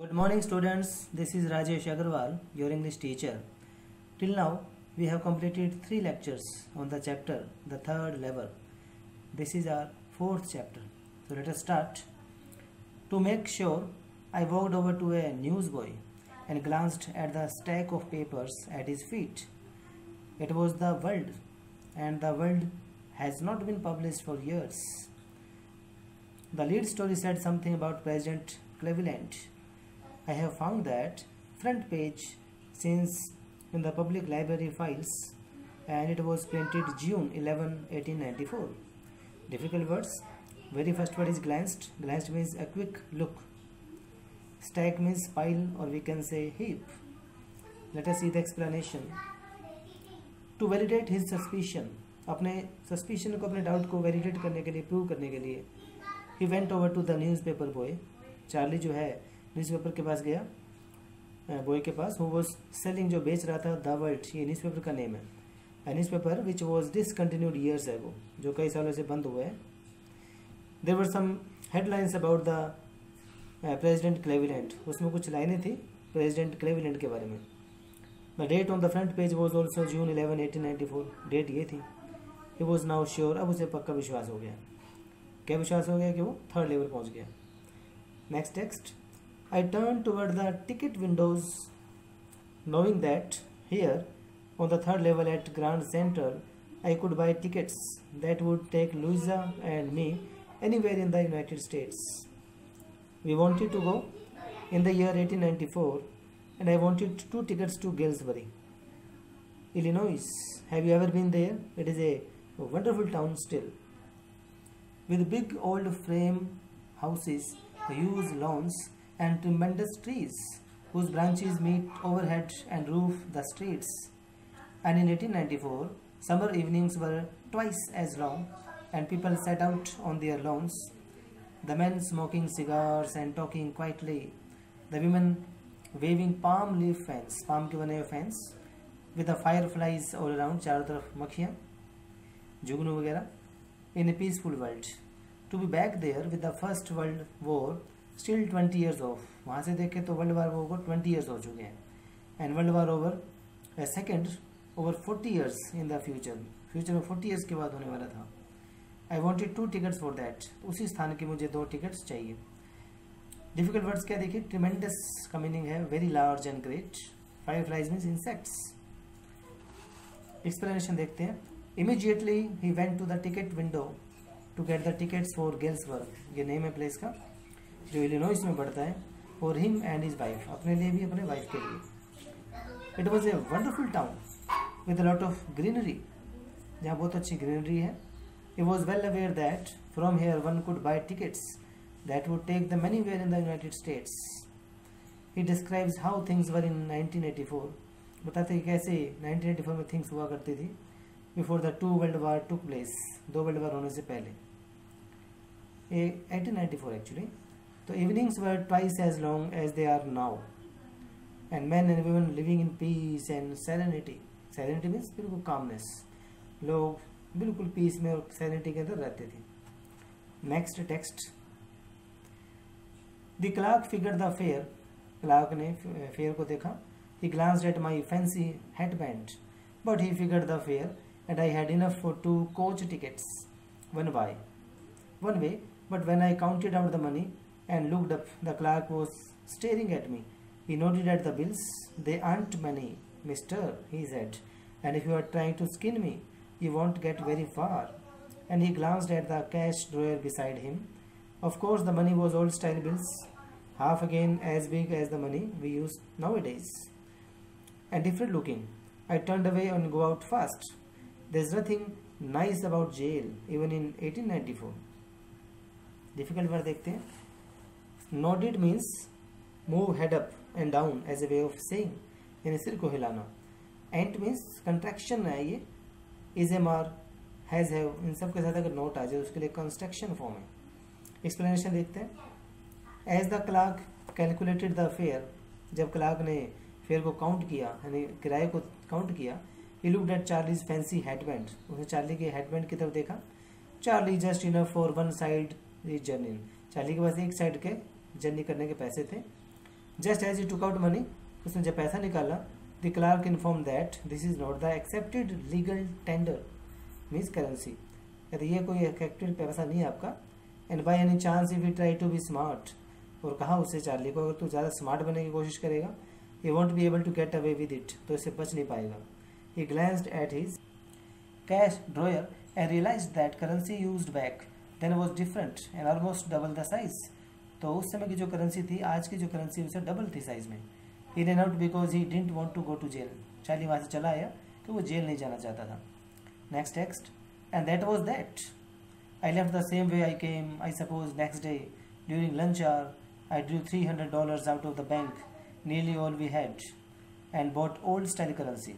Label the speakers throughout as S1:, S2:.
S1: Good morning students, this is Rajesh Agarwal, your English teacher. Till now, we have completed 3 lectures on the chapter, the third level. This is our 4th chapter. So let us start. To make sure, I walked over to a newsboy and glanced at the stack of papers at his feet. It was The World, and The World has not been published for years. The lead story said something about President Cleveland. I have found that front page since in the public library files, and it was printed June 11, 1894. Difficult words. Very first word is glanced. Glanced means a quick look. Stack means pile, or we can say heap. Let us see the explanation. To validate his suspicion, अपने suspicion को, अपने doubt को validate करने के लिए, prove करने के लिए, he went over to the newspaper boy. Charlie जो है न्यूज़पेपर के पास गया, बॉय के पास, who was selling, जो बेच रहा था, द वर्ल्ड, ये न्यूज़पेपर का नेम है, a newspaper which was discontinued years ago, जो कई सालों से बंद हुआ है. There were some headlines about the President Cleveland. उसमें कुछ लाइनें थी प्रेसिडेंट क्लेवेलैंड के बारे में. The date on the front page was also June 11, 1894. Date ये थी. He was now sure. अब उसे पक्का विश्वास हो गया. क्या विश्वास हो गया कि वो थर्ड लेवल पहुंच गया. Next text. I turned toward the ticket windows, knowing that here, on the third level at Grand Central, I could buy tickets that would take Louisa and me anywhere in the United States. We wanted to go in the year 1894, and I wanted 2 tickets to Galesburg, Illinois. Have you ever been there? It is a wonderful town still, with big old frame houses, huge lawns, and tremendous trees whose branches meet overhead and roof the streets. And in 1894, summer evenings were twice as long, and people sat out on their lawns, the men smoking cigars and talking quietly, the women waving palm leaf fans, palm के बने हुए fans, with the fireflies all around, चारों तरफ मक्खियाँ, जुगनू वगैरह, in a peaceful world. To be back there with the First World War, still 20 years off. वहाँ से देखे तो वर्ल्ड वार वो 20 years हो चुके हैं. And World War over a second over 40 years in the future. Future में 40 years के बाद होने वाला था. I wanted 2 tickets for that. उसी स्थान की मुझे 2 tickets चाहिए. Difficult words क्या देखिए. Tremendous का meaning है very large and great. Fireflies means insects. Explanation देखते हैं. Immediately he went to the ticket window to get the tickets for Galesburg. ये नेम है प्लेस का, जो इलिनॉइस में पड़ता है. For him and his wife, अपने लिए भी अपने वाइफ के लिए. It was a wonderful town with a lot of greenery, जहाँ बहुत अच्छी greenery है. He was well aware that from here one could buy tickets that would take them anywhere in the United States. He describes how things were in 1984. बताते हैं कैसे 1984 में things हुआ करती थी. Before the 2 World War took place, 2 World War होने से पहले. 1894 actually. So evenings were twice as long as they are now, and men and women living in peace and serenity. Serenity means बिल्कुल calmness. लोग बिल्कुल peace में और serenity के अंदर रहते थे. Next text. The clerk figured the fare. Clerk ने fare को देखा. He glanced at my fancy headband, but he figured the fare, and I had enough for 2 coach tickets, one way. But when I counted out the money and looked up, the clerk was staring at me. He nodded at the bills. They aren't many, mister, he said, and if you are trying to skin me, you won't get very far. And he glanced at the cash drawer beside him. Of course, the money was old style bills, half again as big as the money we use nowadays, and different looking. I turned away and go out fast. There's nothing nice about jail, even in 1894. Difficult word देखते हैं. Nodded means move head up and down as a way of saying, यानी सिर को हिलाना. Ant means contraction है ये. Is, am, are, has, have, इन सब के साथ अगर नोट आ जाए उसके लिए construction form है. Explanation देखते हैं. As the clerk calculated the fare, जब क्लार्क ने फेयर को काउंट किया, यानी किराए को काउंट किया, he looked at Charlie's fancy headband. उसने चार्ली के हेडबैंड की तरफ देखा. Charlie just enough for one side the journey. Charlie के पास एक साइड के जर्नी करने के पैसे थे. Just as he took out money, उसने जब पैसा निकाला, the clerk inform that this is not the accepted legal tender means currency, यदि ये कोई एक्सेप्टेड पैसा नहीं है आपका। And by any chance if you try to be smart, और कहा उससे चार्ली को, अगर तू ज़्यादा स्मार्ट बनने की कोशिश करेगा, you won't be able to get away with it, तो इससे बच नहीं पाएगा। He glanced at his cash drawer and realised that currency used back then was different and almost double the size. तो उस समय की जो करेंसी थी, आज की जो करेंसी उससे डबल थी साइज में। He run out because he didn't want to go to jail, Charlie वहाँ से चला आया कि वो जेल नहीं जाना चाहता था। Next text, and that was that I left the same way I came, I suppose next day during lunch hour I drew $300 out of the bank, nearly all we had, and bought old style currency.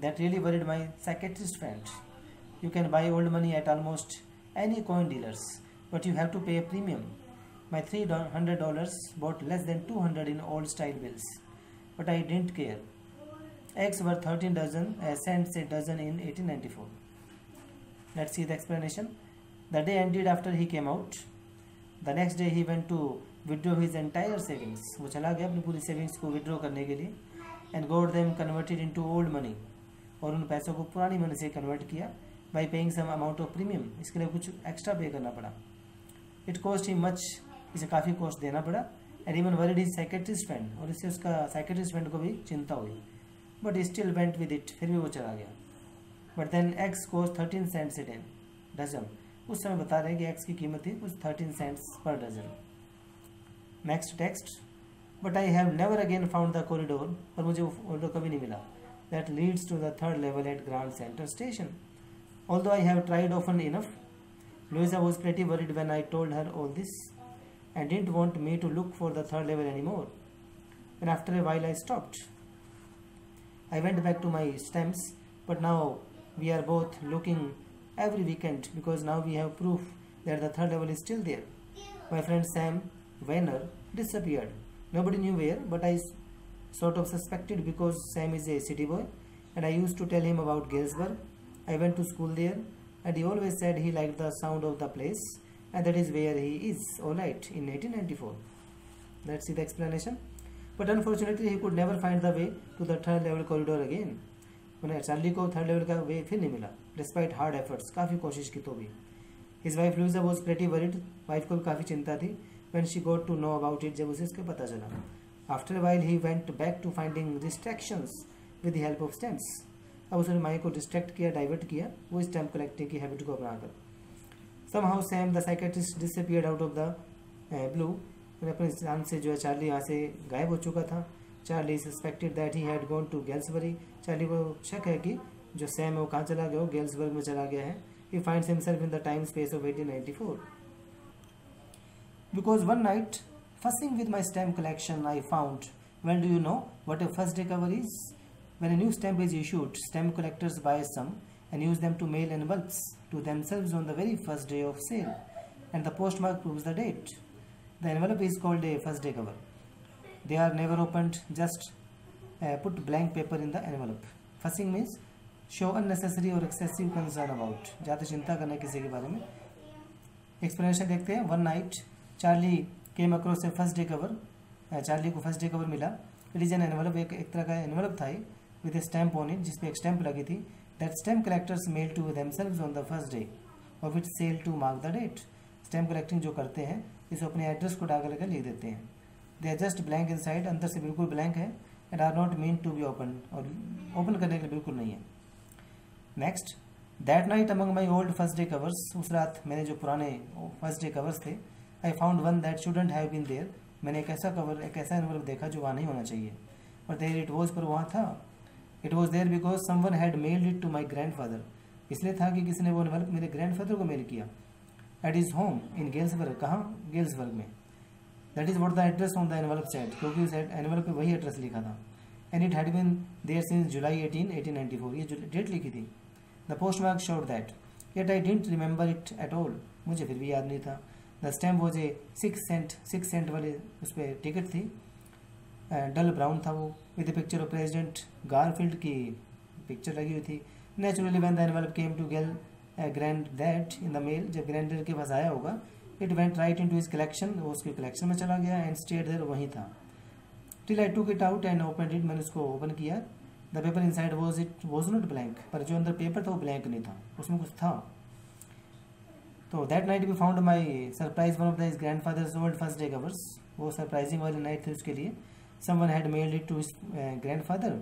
S1: That really worried my psychiatrist friend. You can buy old money at almost any coin dealers, but you have to pay a premium. My $300 bought less than 200 in old style bills, but I didn't care. Eggs were 13 cents a dozen in 1894. Let's see the explanation. The day ended after he came out. The next day he went to withdraw his entire savings. वो चला गया अपनी पूरी savings को withdraw करने के लिए, and got them converted into old money, और उन पैसों को पुरानी मनी से कन्वर्ट किया by paying some amount of premium. इसके लिए कुछ एक्स्ट्रा पे करना पड़ा. It cost him much, इसे काफ़ी कॉस्ट देना पड़ा, and even worried his psychiatrist friend, और इससे उसका psychiatrist friend को भी चिंता हुई. But he still went with it, फिर भी वो चला गया. But then eggs cost 13 cents a dozen. उस समय बता रहे हैं कि एग्स की कीमत थी कुछ 13 cents per dozen. Next text, but I have never again found the corridor, और मुझे वो कॉरिडोर कभी नहीं मिला, that leads to the third level at Grand Center Station. Although I have tried often enough, Louisa was pretty worried when I told her all this and didn't want me to look for the third level any more. And after a while I stopped. I went back to my stamps, but now we are both looking every weekend because now we have proof that the third level is still there. My friend Sam Weiner disappeared. Nobody knew where, but I sort of suspected because Sam is a city boy and I used to tell him about Galesburg. I went to school there and he always said he liked the sound of the place and that is where he is, alright, in 1894. Let's see the explanation. But unfortunately he could never find the way to the third level corridor again. उन्हें Charlie को third level का वे फिर नहीं मिला, despite hard efforts, काफ़ी कोशिश की तो भी. His wife Louisa was pretty worried, wife को भी काफ़ी चिंता थी. When she got to know about it, जब उसे इसका पता चला. After a while he went back to finding distractions with the help of stamps. अब उसने माइंड को डिस्ट्रैक्ट किया, डाइवर्ट किया वो स्टैम्प कलेक्टिंग की हैबिट को अपनाकर. Somehow Sam the psychiatrist disappeared out of the blue. अपने जान से जो है चार्ली यहाँ से गायब हो चुका था. Charlie suspected that he had gone to Galesbury. Charlie को शक है कि जो सैम है वो कहाँ चला गया, वो गेल्सबर्ग में चला गया है. He finds himself in the time space of 1894. Because one night fussing with my stamp collection I found, well, do you know what a first day cover is? When a new stamp is issued, stamp collectors buy some and use them to mail envelopes to themselves on the very first day of sale, and the postmark proves the date. The envelope is called a first day cover. They are never opened, just put blank paper in the envelope. Fussing means show unnecessary or excessive concern about, ज़्यादा चिंता करना किसी के बारे में. Explanation देखते हैं. One night Charlie came across a first day cover. Charlie को फर्स्ट डे कवर मिला. इट इज एन एनवलप, एक तरह का एनवलप था with a stamp on it, जिसपे एक स्टैम्प लगी थी. That stamp collectors mail to themselves on the first day of it sale to mark the date. Stamp collecting जो करते हैं इसे अपने एड्रेस को डाल करके लिख देते हैं. They are just blank inside, अंदर से बिल्कुल ब्लैंक है. And are not mean to be open, और ओपन करने के लिए बिल्कुल नहीं है. Next, that night among my old first day covers. उस रात मैंने जो पुराने फर्स्ट डे कवर्स थे, I found one that shouldn't have been there. मैंने एक ऐसा कवर, एक ऐसा एनवलप देखा जो वहाँ नहीं होना चाहिए, और देयर इट वॉज, पर वहाँ था. It was there because someone had mailed it to my grandfather. इसलिए था कि किसी ने वो एनवलप मेरे ग्रैंडफादर को मेल किया. At his home in Galesburg. कहाँ? गेल्सबर्ग में. That is what the address on the envelope said, क्योंकि उस एनवलप पे वही एड्रेस लिखा था. And it had been there since July 18, 1894. ये जो डेट लिखी थी. The postmark showed that, yet I didn't remember it at all. मुझे फिर भी याद नहीं था. The stamp was a 6 cent वाले उस पर टिकट थी. डल ब्राउन था वो, with the picture of President Garfield की पिक्चर लगी हुई थी. Naturally when the envelope came to grand that in the mail, जब ग्रैंडर के पास आया होगा, it went right into his collection, वो उसके कलेक्शन में चला गया एंड स्टेड देयर, वहीं था. Till I took it out and open it, मैंने उसको ओपन किया. The paper inside was not blank, पर जो अंदर पेपर था वो ब्लैंक नहीं था, उसमें कुछ था. तो that night we found my surprise one of the grandfather's old first day covers. वो सरप्राइजिंग वाली नाइट थी उसके लिए. Someone had mailed it to his grandfather.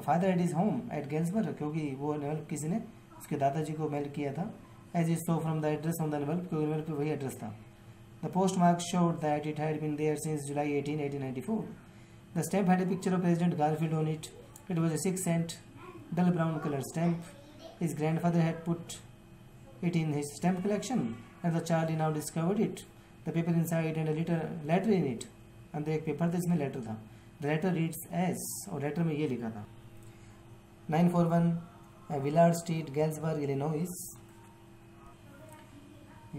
S1: Father at his home at Galesburg, क्योंकि वो envelop किसी ने उसके दादाजी को मेल किया था. As is so from the address on the envelope, क्योंकि एनवेल्प पे वही एड्रेस था. The postmark showed that it had been there since July 18, 1894. The stamp had a picture of President Garfield on it. It was a 6-cent dull brown color stamp. His grandfather had put it in his stamp collection, and the Charlie now discovered it. The paper inside and a little letter in it. अंदर एक paper था जिसमें letter था. The letter reads as, और letter में ये लिखा था 941 विलार्ड स्ट्रीट गेल्सबर्ग इलिनॉइस.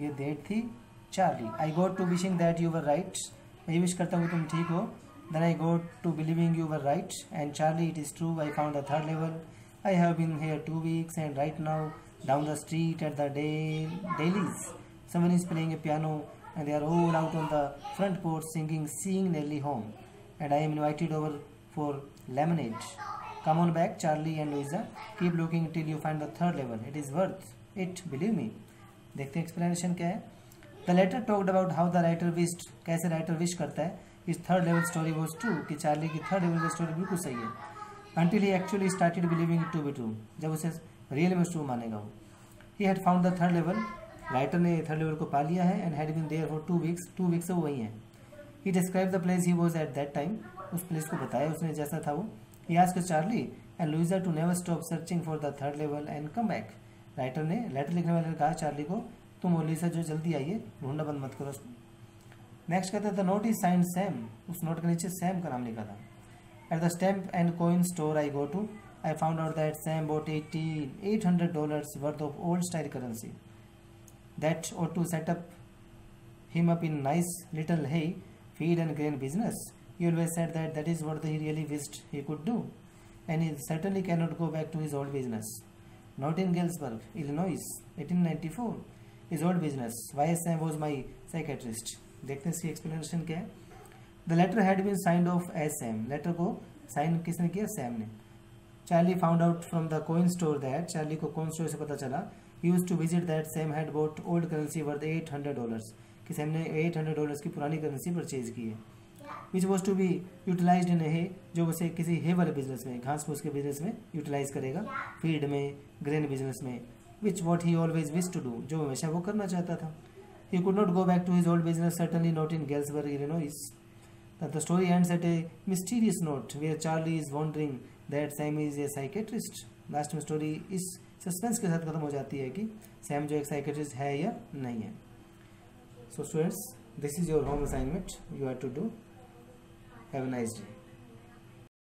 S1: ये डेट थी Charlie. I got to wishing that you were right. मैं विश करता हूँ तुम ठीक हो. Then I got to believing you were right. And Charlie, it is true, I found the third level. I have been here 2 weeks, and right now down the street at the Dailies, someone is playing a piano, and they are all out on the front porch singing "Seeing Nearly Home." And I am invited over for lemonade. Come on back, Charlie and Louisa. Keep looking till you find the third level. It is worth it, believe me. देखते हैं explanation क्या है. The letter talked about how the writer wished, कैसे writer wish करता है. His third level story was true, कि Charlie की third level की स्टोरी बिल्कुल सही है. Until he actually started believing it to be true, जब उसे रियल में ट्रू मानेगा वो. He had found the third level, writer ने थर्ड लेवल को पा लिया है. And had been there for 2 weeks, 2 weeks से वो वहीं है. He described the place he was at that time, उस प्लेस को बताया उसने जैसा था वो. He asked Charlie and Louisa to never stop searching for the third level and come back. Writer ने लेटर लिखने वाले ने कहा चार्ली को, तुम और लीसा जो जल्दी आइए, ढूंढना बंद मत करो. नेक्स्ट कहते हैं the note is signed Sam. उस नोट के नीचे सैम का नाम लिखा था. At the stamp and coin store I go to, I found out that Sam bought $800 worth of old style currency. That ought to set up him up in nice little hay, feed and grain business. He always said that is what he really wished he could do. And he certainly cannot go back to his old business. Not in Galesburg, Illinois, 1894. His old business. Why Sam was my psychiatrist. देखते हैं इसकी explanation क्या है. The letter had been signed off as Sam. Letter को sign किसने किया? Sam ने. Charlie found out from the coin store that, Charlie को कॉइन स्टोर से पता चला, he used to visit that Sam had bought old currency worth $800, कि Sam ने $800 की पुरानी करेंसी परचेज की है. Which was to be utilised in हे, जो उसे किसी हे वाले बिजनेस में, घास फूस के बिजनेस में यूटिलाइज करेगा, फीड में, ग्रेन बिजनेस में. Which what he always wish to do, जो हमेशा वो करना चाहता था. He could not go back to his old business, certainly not in Galesburg, Illinois. The story ends at a mysterious note where Charlie is wondering that Sam is a psychiatrist. Last में story इस suspense के साथ खत्म हो जाती है कि Sam जो एक साइकेट्रिस्ट है या नहीं है. So students, this is your home assignment you have to do. Have a nice day.